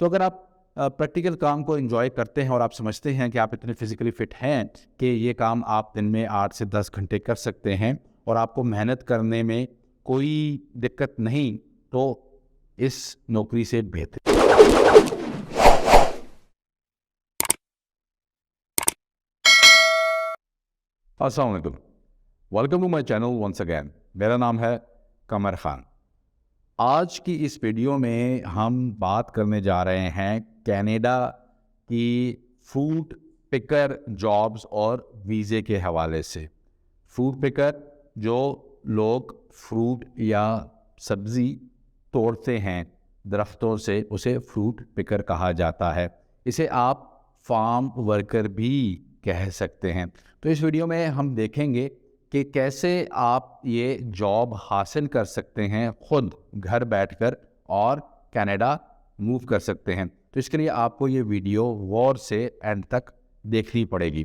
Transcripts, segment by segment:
تو اگر آپ پریکٹیکل کام کو انجوائے کرتے ہیں اور آپ سمجھتے ہیں کہ آپ اتنے فزیکلی فٹ ہیں کہ یہ کام آپ دن میں 8 سے 10 گھنٹے کر سکتے ہیں اور آپ کو محنت کرنے میں کوئی دقت نہیں، تو اس نوکری سے بہتر۔ السلام علیکم، welcome to my channel once again. میرا نام ہے قمر خان۔ آج کی اس ویڈیو میں ہم بات کرنے جا رہے ہیں کینیڈا کی فروٹ پکر جابز اور ویزے کے حوالے سے۔ فروٹ پکر، جو لوگ فروٹ یا سبزی توڑتے ہیں درختوں سے، اسے فروٹ پکر کہا جاتا ہے۔ اسے آپ فارم ورکر بھی کہہ سکتے ہیں۔ تو اس ویڈیو میں ہم دیکھیں گے کہ کیسے آپ یہ جاب حاصل کر سکتے ہیں خود گھر بیٹھ کر اور کینیڈا موو کر سکتے ہیں۔ تو اس کے لیے آپ کو یہ ویڈیو غور سے اینڈ تک دیکھنی پڑے گی۔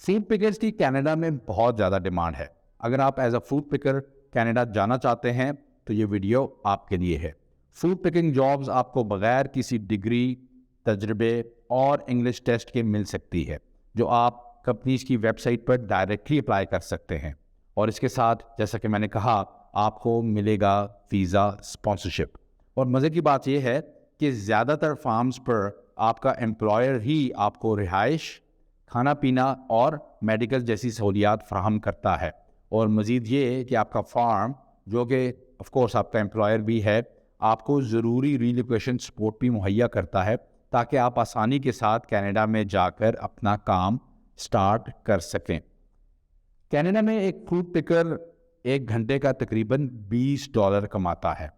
فروٹ پکرز کی کینیڈا میں بہت زیادہ ڈیمانڈ ہے۔ اگر آپ ایز اے فروٹ پکر کینیڈا جانا چاہتے ہیں تو یہ ویڈیو آپ کے لیے ہے۔ فروٹ پکنگ جابز آپ کو بغیر کسی ڈگری، تجربے اور انگلش ٹیسٹ کے مل سکتی ہے، جو آپ کمپنیز کی ویب سائٹ پر ڈائریکٹلی اپلائی کر سکتے ہیں، اور اس کے ساتھ جیسا کہ میں نے کہا آپ کو ملے گا ویزا اسپانسرشپ۔ اور مزے کی بات یہ ہے کہ زیادہ تر فارمز پر آپ کا امپلائر ہی آپ کو رہائش، کھانا پینا اور میڈیکل جیسی سہولیات فراہم کرتا ہے، اور مزید یہ کہ آپ کا فارم، جو کہ آف کورس آپ کا امپلائر بھی ہے، آپ کو ضروری ریلوکیشن سپورٹ بھی مہیا کرتا ہے تاکہ آپ آسانی کے ساتھ کینیڈا میں جا کر اپنا کام سٹارٹ کر سکیں۔ کینیڈا میں ایک فروٹ پکر 1 گھنٹے کا تقریباً $20 کماتا ہے،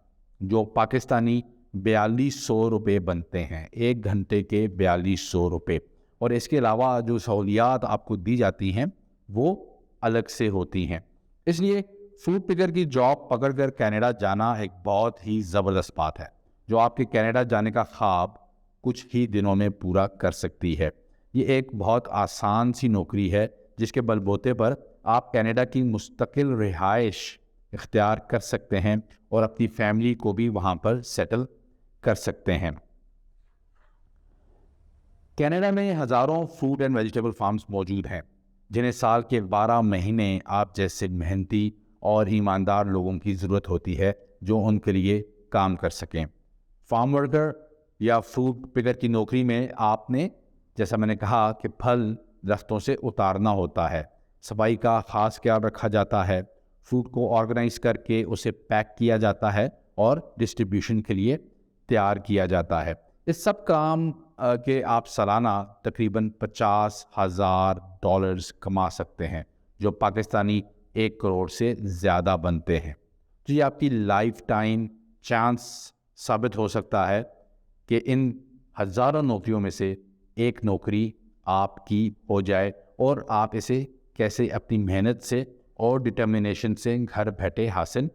جو پاکستانی 4200 روپے بنتے ہیں۔ 1 گھنٹے کے 4200 روپے، اور اس کے علاوہ جو سہولیات آپ کو دی جاتی ہیں وہ الگ سے ہوتی ہیں۔ اس لیے فروٹ پکر کی جاب پکڑ کر کینیڈا جانا ایک بہت ہی زبردست بات ہے، جو آپ کے کینیڈا جانے کا خواب کچھ ہی دنوں میں پورا کر سکتی ہے۔ یہ ایک بہت آسان سی نوکری ہے جس کے بل بوتے پر آپ کینیڈا کی مستقل رہائش اختیار کر سکتے ہیں اور اپنی فیملی کو بھی وہاں پر سیٹل کر سکتے ہیں۔ کینیڈا میں ہزاروں فروٹ اینڈ ویجیٹیبل فارمز موجود ہیں، جنہیں سال کے 12 مہینے آپ جیسے محنتی اور ایماندار لوگوں کی ضرورت ہوتی ہے جو ان کے لیے کام کر سکیں۔ فارم ورکر یا فروٹ پکر کی نوکری میں آپ نے، جیسا میں نے کہا، کہ پھل درختوں سے اتارنا ہوتا ہے، صفائی کا خاص خیال رکھا جاتا ہے، فروٹ کو آرگنائز کر کے اسے پیک کیا جاتا ہے اور ڈسٹریبیوشن کے لیے تیار کیا جاتا ہے۔ اس سب کام کے آپ سالانہ تقریباً $50,000 کما سکتے ہیں، جو پاکستانی 1 کروڑ سے زیادہ بنتے ہیں۔ تو یہ آپ کی لائف ٹائم چانس ثابت ہو سکتا ہے کہ ان ہزاروں نوکریوں میں سے ایک نوکری آپ کی ہو جائے، اور آپ اسے کیسے اپنی محنت سے اور ڈٹرمنیشن سے گھر بیٹھے حاصل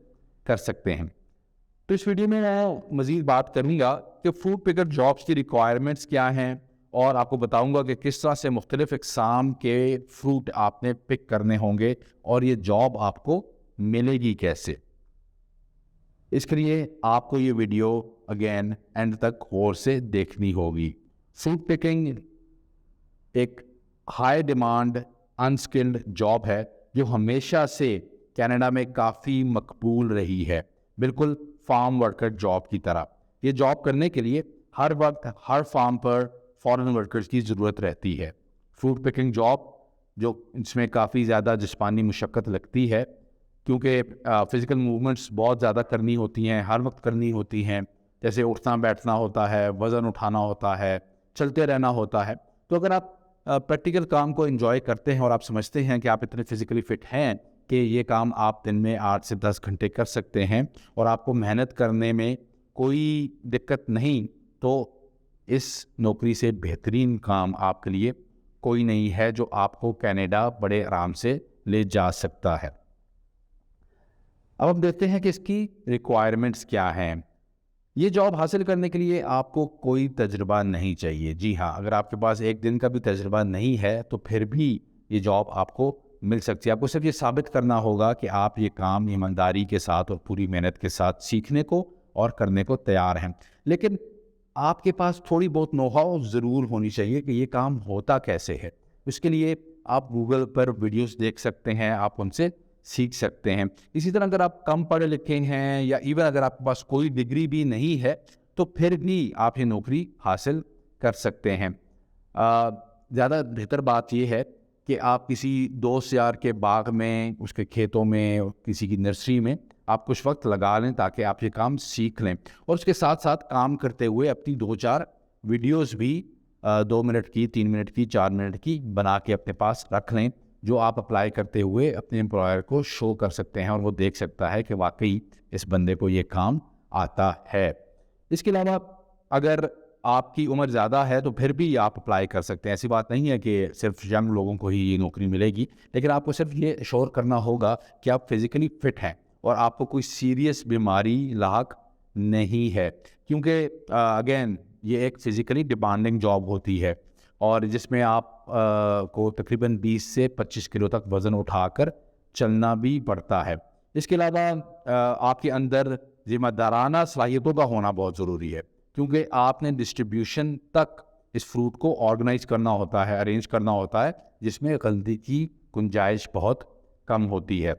کر سکتے ہیں۔ تو اس ویڈیو میں مزید بات کروں گا کہ فروٹ پکر جابس کی ریکوائرمنٹس کیا ہیں، اور آپ کو بتاؤں گا کہ کس طرح سے مختلف اقسام کے فروٹ آپ نے پک کرنے ہوں گے اور یہ جاب آپ کو ملے گی کیسے۔ اس کے لیے آپ کو یہ ویڈیو اگین اینڈ تک غور سے دیکھنی ہوگی۔ فروٹ پکنگ ایک ہائی ڈیمانڈ انسکلڈ جاب ہے جو ہمیشہ سے کینیڈا میں کافی مقبول رہی ہے، بالکل فارم ورکر جاب کی طرح۔ یہ جاب کرنے کے لیے ہر وقت ہر فارم پر فارن ورکرز کی ضرورت رہتی ہے۔ فروٹ پکنگ جاب، جو اس میں کافی زیادہ جسمانی مشقت لگتی ہے، کیونکہ فزیکل موومنٹس بہت زیادہ کرنی ہوتی ہیں، ہر وقت کرنی ہوتی ہیں، جیسے اٹھنا بیٹھنا ہوتا ہے، وزن اٹھانا ہوتا ہے، چلتے رہنا ہوتا ہے۔ تو اگر آپ پریکٹیکل کام کو انجوائے کرتے ہیں اور آپ سمجھتے ہیں کہ آپ اتنے فزیکلی فٹ ہیں کہ یہ کام آپ دن میں 8 سے 10 گھنٹے کر سکتے ہیں اور آپ کو محنت کرنے میں کوئی دقت نہیں، تو اس نوکری سے بہترین کام آپ کے لیے کوئی نہیں ہے جو آپ کو کینیڈا بڑے آرام سے لے جا سکتا ہے۔ اب ہم دیکھتے ہیں کہ اس کی ریکوائرمنٹس کیا ہیں۔ یہ جاب حاصل کرنے کے لیے آپ کو کوئی تجربہ نہیں چاہیے۔ جی ہاں، اگر آپ کے پاس 1 دن کا بھی تجربہ نہیں ہے تو پھر بھی یہ جاب آپ کو مل سکتی ہے۔ آپ کو صرف یہ ثابت کرنا ہوگا کہ آپ یہ کام ایمانداری کے ساتھ اور پوری محنت کے ساتھ سیکھنے کو اور کرنے کو تیار ہیں۔ لیکن آپ کے پاس تھوڑی بہت نو ہاؤ ضرور ہونی چاہیے کہ یہ کام ہوتا کیسے ہے. اس کے لیے آپ گوگل پر ویڈیوز دیکھ سکتے ہیں, آپ ان سے سیکھ سکتے ہیں. اسی طرح اگر آپ کم پڑھے لکھے ہیں یا ایون اگر آپ کے پاس کوئی ڈگری بھی نہیں ہے تو پھر بھی آپ یہ نوکری حاصل کر سکتے ہیں. زیادہ بہتر بات یہ ہے کہ آپ کسی دوست یار کے باغ میں, اس کے کھیتوں میں, کسی کی نرسری میں آپ کچھ وقت لگا لیں تاکہ آپ یہ کام سیکھ لیں, اور اس کے ساتھ ساتھ کام کرتے ہوئے اپنی 2-4 ویڈیوز بھی 2 منٹ کی, 3 منٹ کی, 4 منٹ کی بنا کے اپنے پاس رکھ لیں, جو آپ اپلائی کرتے ہوئے اپنے امپلائر کو شو کر سکتے ہیں اور وہ دیکھ سکتا ہے کہ واقعی اس بندے کو یہ کام آتا ہے. اس کے علاوہ اگر آپ کی عمر زیادہ ہے تو پھر بھی آپ اپلائی کر سکتے ہیں. ایسی بات نہیں ہے کہ صرف ینگ لوگوں کو ہی یہ نوکری ملے گی, لیکن آپ کو صرف یہ ایشور کرنا ہوگا کہ آپ فزیکلی فٹ ہیں اور آپ کو کوئی سیریس بیماری لاحق نہیں ہے, کیونکہ اگین یہ ایک فزیکلی ڈیمانڈنگ جاب ہوتی ہے اور جس میں آپ کو تقریباً 20 سے 25 کلو تک وزن اٹھا کر چلنا بھی پڑتا ہے. اس کے علاوہ آپ کے اندر ذمہ دارانہ صلاحیتوں کا ہونا بہت ضروری ہے, کیونکہ آپ نے ڈسٹریبیوشن تک اس فروٹ کو آرگنائز کرنا ہوتا ہے, ارینج کرنا ہوتا ہے, جس میں غلطی کی گنجائش بہت کم ہوتی ہے.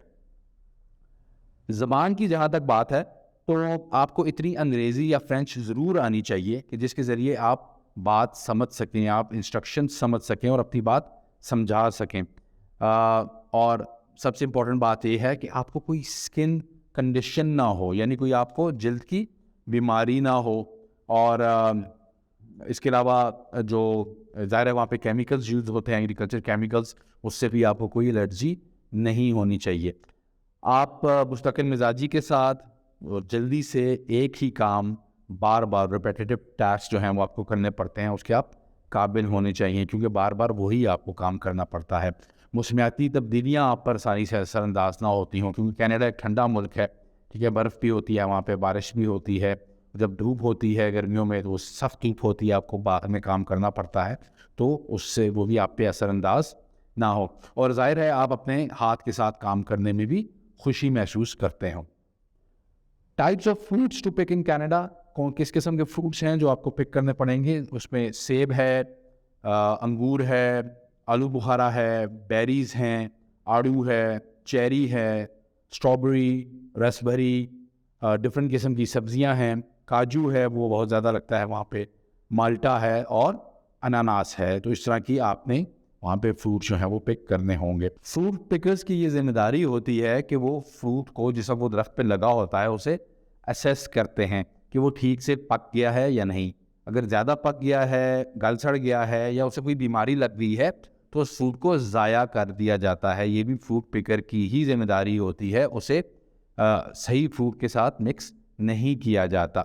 زبان کی جہاں تک بات ہے تو آپ کو اتنی انگریزی یا فرینچ ضرور آنی چاہیے کہ جس کے ذریعے آپ بات سمجھ سکیں, آپ انسٹرکشن سمجھ سکیں اور اپنی بات سمجھا سکیں. اور سب سے امپورٹنٹ بات یہ ہے کہ آپ کو کوئی اسکن کنڈیشن نہ ہو, یعنی کوئی آپ کو جلد کی بیماری نہ ہو. اور اس کے علاوہ جو ظاہر ہے وہاں پہ کیمیکلز یوز ہوتے ہیں, ایگریکلچر کیمیکلز, اس سے بھی آپ کو کوئی الرجی نہیں ہونی چاہیے. آپ مستقل مزاجی کے ساتھ جلدی سے ایک ہی کام بار بار ریپیٹیٹو ٹاسک جو ہیں وہ آپ کو کرنے پڑتے ہیں, اس کے آپ قابل ہونے چاہیے, کیونکہ بار بار وہی آپ کو کام کرنا پڑتا ہے. موسمیاتی تبدیلیاں آپ پر آسانی سے اثر انداز نہ ہوتی ہوں, کیونکہ کینیڈا ایک ٹھنڈا ملک ہے, ٹھیک ہے, برف بھی ہوتی ہے وہاں پہ, بارش بھی ہوتی ہے. جب دھوپ ہوتی ہے گرمیوں میں تو وہ سخت دھوپ ہوتی ہے, آپ کو باغ میں کام کرنا پڑتا ہے, تو اس سے وہ بھی آپ پہ اثر انداز نہ ہو. اور ظاہر ہے آپ اپنے ہاتھ کے ساتھ کام کرنے میں بھی خوشی محسوس کرتے ہوں. Types of fruits to pick in Canada, کس قسم کے فروٹس ہیں جو آپ کو پک کرنے پڑیں گے. اس میں سیب ہے, انگور ہے, آلو بخارا ہے, بیریز ہیں, آڑو ہے, چیری ہے, اسٹرابری, رسبری, ڈفرینٹ قسم کی سبزیاں ہیں, کاجو ہے, وہ بہت زیادہ لگتا ہے وہاں پہ, مالٹا ہے اور اناناس ہے. تو اس طرح کی آپ نے وہاں پہ فروٹ جو ہیں وہ پک کرنے ہوں گے. فروٹ پکرز کی یہ ذمہ داری ہوتی ہے کہ وہ فروٹ کو جس وقت وہ درخت پہ لگا ہوتا ہے اسے اسیس کرتے ہیں کہ وہ ٹھیک سے پک گیا ہے یا نہیں. اگر زیادہ پک گیا ہے, گل سڑ گیا ہے یا اسے کوئی بیماری لگ گئی ہے تو اس فروٹ کو ضائع کر دیا جاتا ہے. یہ بھی فروٹ پکر کی ہی ذمہ داری ہوتی ہے, اسے صحیح فروٹ کے ساتھ مکس نہیں کیا جاتا.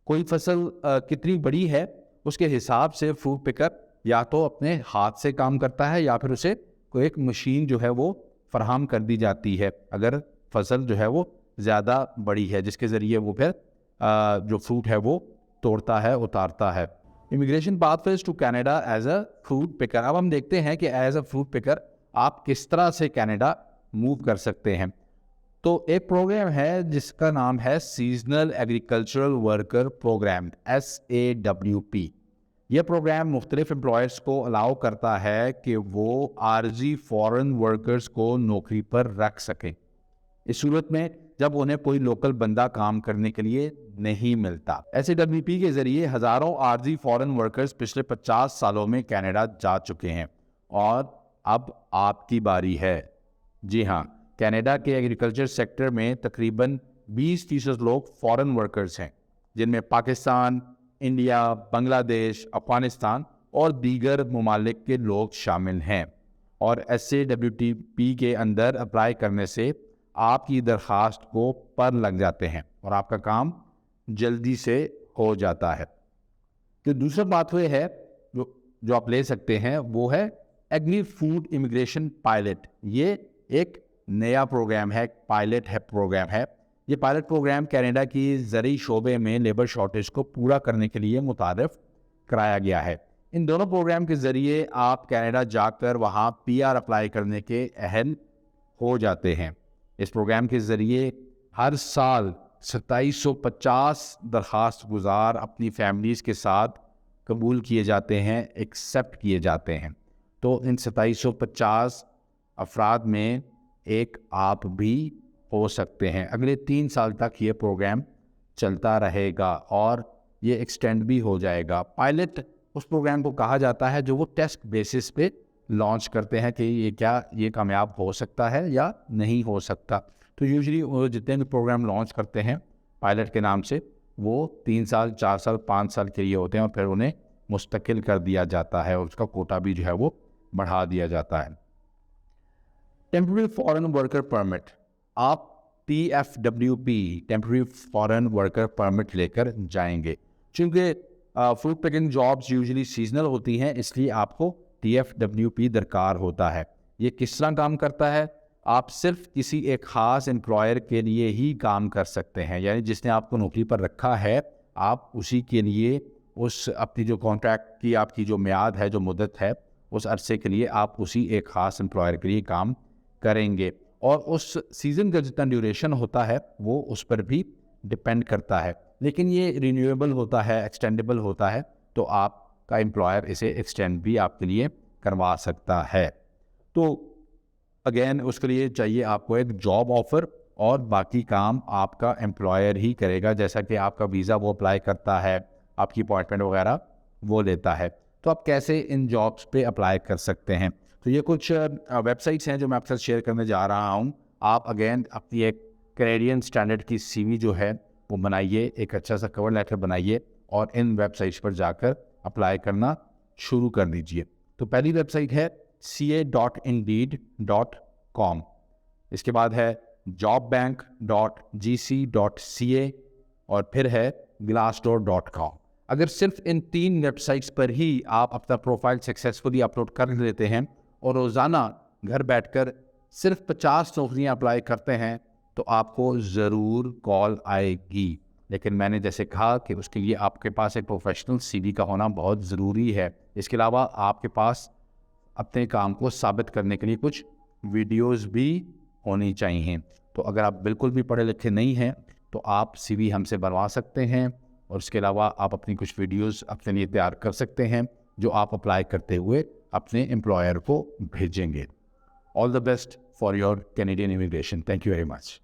کوئی فصل کتنی بڑی ہے اس کے حساب سے فروٹ پکر یا تو اپنے ہاتھ سے کام کرتا ہے یا پھر اسے کوئی ایک مشین جو ہے وہ فراہم کر دی جاتی ہے اگر فصل جو ہے وہ زیادہ بڑی ہے, جس کے ذریعے وہ پھر جو فروٹ ہے وہ توڑتا ہے, اتارتا ہے. Immigration pathways to Canada as a fruit picker. اب ہم دیکھتے ہیں کہ ایز اے فروٹ پکر آپ کس طرح سے کینیڈا موو کر سکتے ہیں. تو ایک پروگرام ہے جس کا نام ہے seasonal agricultural worker program, SAWP. یہ پروگرام مختلف امپلائرز کو الاؤ کرتا ہے کہ وہ عارضی فورن ورکرز کو نوکری پر رکھ سکیں. اس صورت میں جب انہیں کوئی لوکل بندہ کام کرنے کے لیے نہیں ملتا. SAWP کے ذریعے ہزاروں عارضی فورن ورکرز پچھلے 50 سالوں میں کینیڈا جا چکے ہیں اور اب آپ کی باری ہے. جی ہاں, کینیڈا کے ایگریکلچر سیکٹر میں تقریباً 20% لوگ فورن ورکرز ہیں, جن میں پاکستان, انڈیا, بنگلہ دیش, افغانستان اور دیگر ممالک کے لوگ شامل ہیں. اور SAWP کے اندر اپلائی کرنے سے آپ کی درخواست کو پر لگ جاتے ہیں اور آپ کا کام جلدی سے ہو جاتا ہے. تو دوسرا بات وہ ہے جو آپ لے سکتے ہیں وہ ہے ایگری فوڈ امیگریشن پائلٹ. یہ ایک نیا پروگرام ہے, پائلٹ ہے پروگرام ہے. یہ پائلٹ پروگرام کینیڈا کی زرعی شعبے میں لیبر شارٹیج کو پورا کرنے کے لیے متعارف کرایا گیا ہے. ان دونوں پروگرام کے ذریعے آپ کینیڈا جا کر وہاں PR اپلائی کرنے کے اہل ہو جاتے ہیں. اس پروگرام کے ذریعے ہر سال 2750 درخواست گزار اپنی فیملیز کے ساتھ قبول کیے جاتے ہیں، ایکسیپٹ کیے جاتے ہیں. تو ان 2750 افراد میں ایک آپ بھی ہو سکتے ہیں. اگلے 3 سال تک یہ پروگرام چلتا رہے گا اور یہ ایکسٹینڈ بھی ہو جائے گا. پائلٹ اس پروگرام کو کہا جاتا ہے جو وہ ٹیسٹ بیسس پہ لانچ کرتے ہیں کہ یہ کامیاب ہو سکتا ہے یا نہیں ہو سکتا. تو یوزلی وہ جتنے بھی پروگرام لانچ کرتے ہیں پائلٹ کے نام سے وہ 3 سال 4 سال 5 سال کے لیے ہوتے ہیں اور پھر انہیں مستقل کر دیا جاتا ہے اور اس کا کوٹا بھی جو ہے وہ بڑھا دیا جاتا ہے. ٹیمپرری فارن ورکر پرمٹ، آپ TFWP temporary foreign worker permit لے کر جائیں گے. چونکہ food packing jobs usually seasonal ہوتی ہیں اس لیے آپ کو TFWP درکار ہوتا ہے. یہ کس طرح کام کرتا ہے؟ آپ صرف کسی ایک خاص امپلائر کے لیے ہی کام کر سکتے ہیں، یعنی جس نے آپ کو نوکری پر رکھا ہے آپ اسی کے لیے اس اپنی جو کانٹریکٹ کی آپ کی جو میعاد ہے، جو مدت ہے، اس عرصے کے لیے آپ اسی ایک خاص امپلائر کے لیے کام کریں گے. اور اس سیزن کا جتنا ڈیوریشن ہوتا ہے وہ اس پر بھی ڈپینڈ کرتا ہے، لیکن یہ رینیویبل ہوتا ہے، ایکسٹینڈیبل ہوتا ہے، تو آپ کا امپلائر اسے ایکسٹینڈ بھی آپ کے لیے کروا سکتا ہے. تو اگین اس کے لیے چاہیے آپ کو ایک جاب آفر اور باقی کام آپ کا امپلائر ہی کرے گا. جیسا کہ آپ کا ویزا وہ اپلائی کرتا ہے، آپ کی اپوائنٹمنٹ وغیرہ وہ لیتا ہے. تو آپ کیسے ان جابس پہ اپلائی کر سکتے ہیں؟ تو یہ کچھ ویب سائٹس ہیں جو میں آپ کے ساتھ شیئر کرنے جا رہا ہوں. آپ اگین اپنی ایک کینیڈین اسٹینڈرڈ کی CV جو ہے وہ بنائیے، ایک اچھا سا کور لیٹر بنائیے اور ان ویب سائٹس پر جا کر اپلائی کرنا شروع کر دیجیے. تو پہلی ویب سائٹ ہے ca.indeed.com، اس کے بعد ہے jobbank.gc.ca اور پھر ہے glassdoor.com. اگر صرف ان 3 ویب سائٹس پر ہی آپ اپنا پروفائل سکسیسفلی اپلوڈ کر لیتے ہیں اور روزانہ گھر بیٹھ کر صرف 50 نوکریاں اپلائی کرتے ہیں تو آپ کو ضرور کال آئے گی. لیکن میں نے جیسے کہا کہ اس کے لیے آپ کے پاس ایک پروفیشنل CV کا ہونا بہت ضروری ہے. اس کے علاوہ آپ کے پاس اپنے کام کو ثابت کرنے کے لیے کچھ ویڈیوز بھی ہونی چاہیے. تو اگر آپ بالکل بھی پڑھے لکھے نہیں ہیں تو آپ CV ہم سے بنوا سکتے ہیں اور اس کے علاوہ آپ اپنی کچھ ویڈیوز اپنے لیے تیار کر سکتے ہیں جو آپ اپلائی کرتے ہوئے اپنے امپلائر کو بھیجیں گے. All the best for your Canadian immigration. Thank you very much.